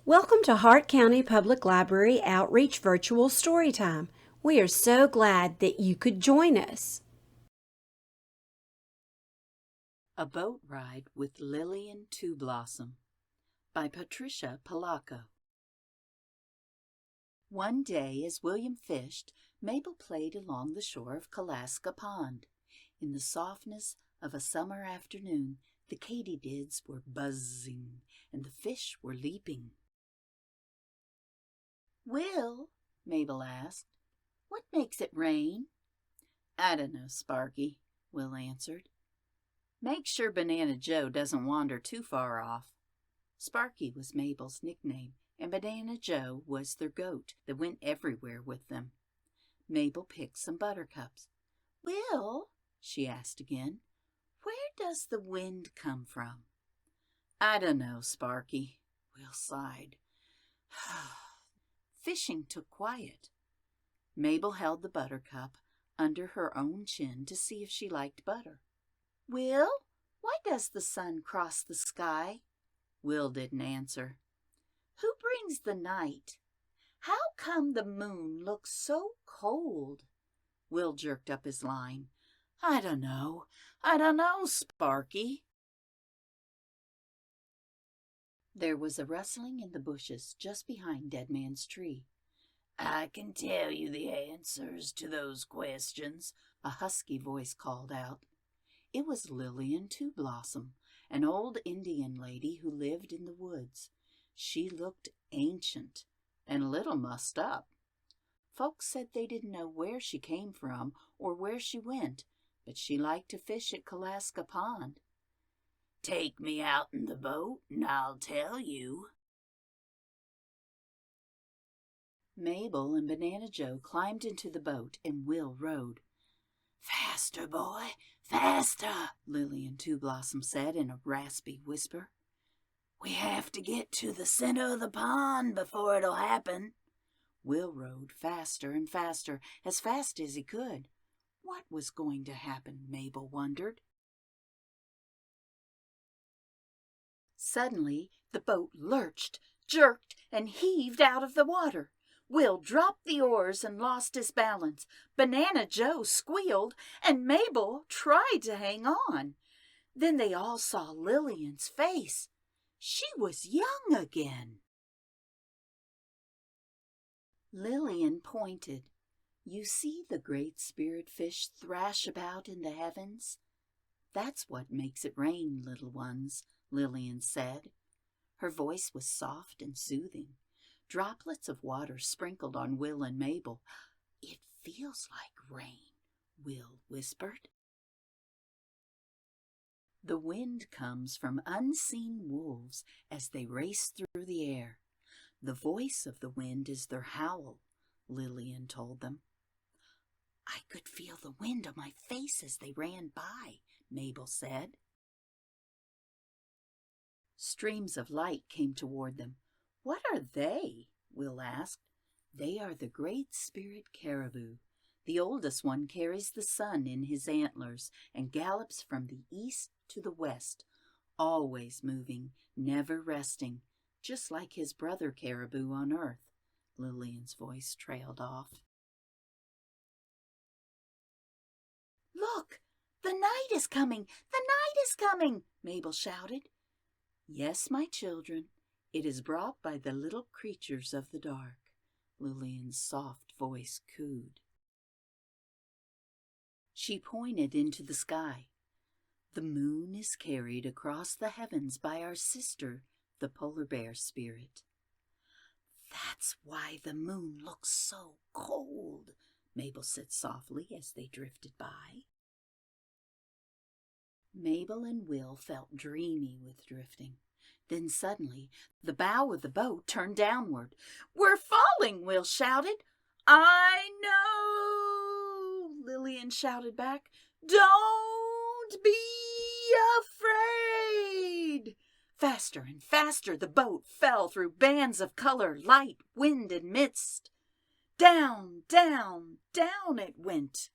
Welcome to Hart County Public Library Outreach Virtual Storytime. We are so glad that you could join us. A Boat Ride with Lillian Two Blossom by Patricia Pollacco. One day, as William fished, Mabel played along the shore of Pollacco Pond. In the softness of a summer afternoon, the katydids were buzzing and the fish were leaping. "Will," Mabel asked, "what makes it rain?" "I don't know, Sparky," Will answered. "Make sure Banana Joe doesn't wander too far off." Sparky was Mabel's nickname, and Banana Joe was their goat that went everywhere with them. Mabel picked some buttercups. "Will," she asked again, "where does the wind come from?" "I don't know, Sparky," Will sighed. Fishing took quiet. Mabel held the buttercup under her own chin to see if she liked butter. "Will, why does the sun cross the sky?" Will didn't answer. "Who brings the night? How come the moon looks so cold?" Will jerked up his line. I don't know, Sparky." There was a rustling in the bushes just behind Dead Man's Tree. "I can tell you the answers to those questions," a husky voice called out. It was Lillian Two Blossom, an old Indian lady who lived in the woods. She looked ancient and a little mussed up. Folks said they didn't know where she came from or where she went, but she liked to fish at Pollacco Pond. "Take me out in the boat and I'll tell you." Mabel and Banana Joe climbed into the boat and Will rowed. "Faster, boy, faster," Lillian Two Blossom said in a raspy whisper. "We have to get to the center of the pond before it'll happen." Will rowed faster and faster, as fast as he could. What was going to happen, Mabel wondered. Suddenly, the boat lurched, jerked, and heaved out of the water. Will dropped the oars and lost his balance. Banana Joe squealed, and Mabel tried to hang on. Then they all saw Lillian's face. She was young again. Lillian pointed. "You see the great spirit fish thrash about in the heavens? That's what makes it rain, little ones," Lillian said. Her voice was soft and soothing. Droplets of water sprinkled on Will and Mabel. "It feels like rain," Will whispered. "The wind comes from unseen wolves as they race through the air. The voice of the wind is their howl," Lillian told them. "I could feel the wind on my face as they ran by," Mabel said. Streams of light came toward them. "What are they?" Will asked. "They are the great spirit caribou. The oldest one carries the sun in his antlers and gallops from the east to the west, always moving, never resting, just like his brother caribou on earth." Lillian's voice trailed off. "Look, the night is coming! The night is coming!" Mabel shouted. "Yes, my children, it is brought by the little creatures of the dark," Lillian's soft voice cooed. She pointed into the sky. "The moon is carried across the heavens by our sister, the polar bear spirit." "That's why the moon looks so cold," Mabel said softly as they drifted by. Mabel and Will felt dreamy with drifting. Then suddenly, the bow of the boat turned downward. "We're falling!" Will shouted. "I know!" Lillian shouted back. "Don't be afraid!" Faster and faster the boat fell through bands of color, light, wind, and mist. Down, down, down it went.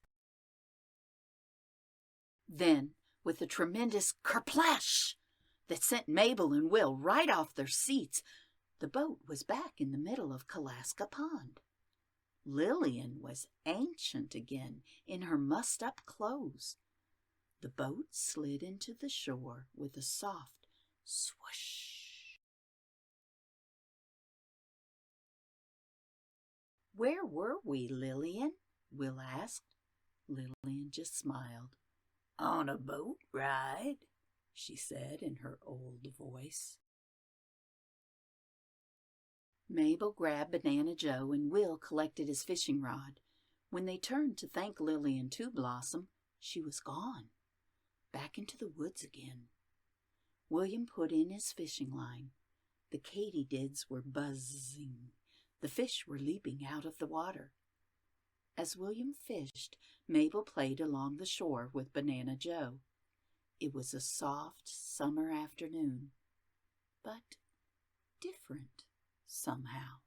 Then, with a tremendous kerplash that sent Mabel and Will right off their seats, The boat was back in the middle of Pollacco Pond. Lillian was ancient again in her mussed-up clothes. The boat slid into the shore with a soft swoosh. "Where were we, Lillian?" Will asked. Lillian just smiled. "On a boat ride," she said in her old voice. Mabel grabbed Banana Joe and Will collected his fishing rod. When they turned to thank Lillian Two Blossom, she was gone, back into the woods again. William put in his fishing line. The katydids were buzzing. The fish were leaping out of the water. As William fished, Mabel played along the shore with Banana Joe. It was a soft summer afternoon, but different somehow.